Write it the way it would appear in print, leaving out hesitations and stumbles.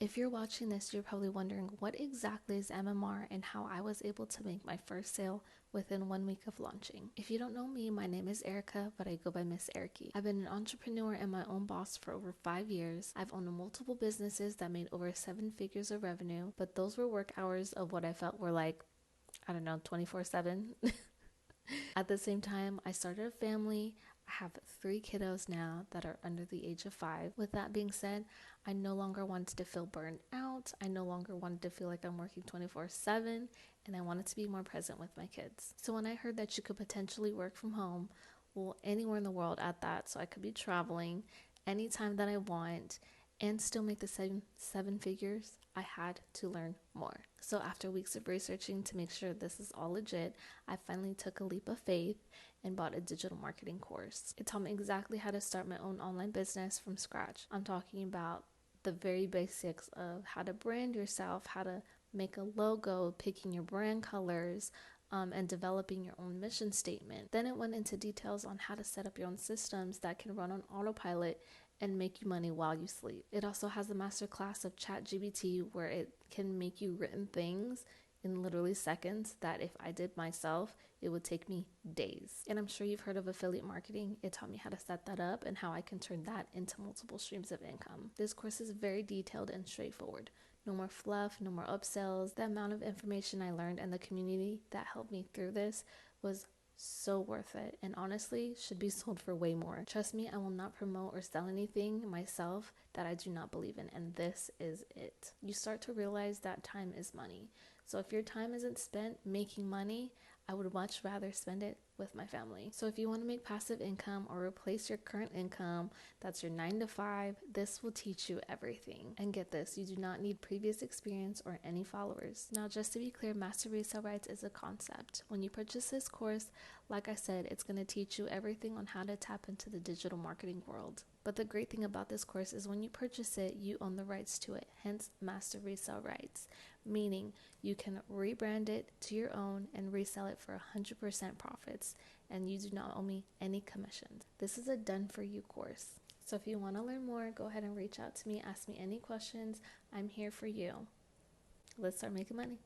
If you're watching this, you're probably wondering what exactly is MMR and how I was able to make my first sale within 1 week of launching. If you don't know me, my name is Erica, but I go by Miss Erica. I've been an entrepreneur and my own boss for over 5 years. I've owned multiple businesses that made over 7 figures of revenue, but those were work hours of what I felt were like, I don't know, 24/7. At the same time, I started a family. I have 3 kiddos now that are under the age of 5. With that being said, I no longer wanted to feel burned out. I no longer wanted to feel like I'm working 24/7, and I wanted to be more present with my kids. So when I heard that you could potentially work from home, well, anywhere in the world at that, so I could be traveling anytime that I want and still make the same 7 figures, I had to learn more. So after weeks of researching to make sure this is all legit, I finally took a leap of faith and bought a digital marketing course. It taught me exactly how to start my own online business from scratch. I'm talking about the very basics of how to brand yourself, how to make a logo, picking your brand colors, and developing your own mission statement. Then it went into details on how to set up your own systems that can run on autopilot and make you money while you sleep. It also has a master class of ChatGPT where it can make you written things in literally seconds that if I did myself, it would take me days. And I'm sure you've heard of affiliate marketing. It taught me how to set that up and how I can turn that into multiple streams of income. This course is very detailed and straightforward. No more fluff, no more upsells. The amount of information I learned and the community that helped me through this was so worth it, and honestly should be sold for way more. Trust me, I will not promote or sell anything myself that I do not believe in, and this is it. You start to realize that time is money. So if your time isn't spent making money, I would much rather spend it with my family. So if you want to make passive income or replace your current income, that's your 9 to 5, this will teach you everything. And get this, you do not need previous experience or any followers. Now, just to be clear, Master Resell Rights is a concept. When you purchase this course, like I said, it's going to teach you everything on how to tap into the digital marketing world. But the great thing about this course is when you purchase it, you own the rights to it, hence Master Resell Rights, meaning you can rebrand it to your own and resell it for 100% profits, and you do not owe me any commissions. This is a done for you course. So if you want to learn more, go ahead and reach out to me, ask me any questions. I'm here for you. Let's start making money.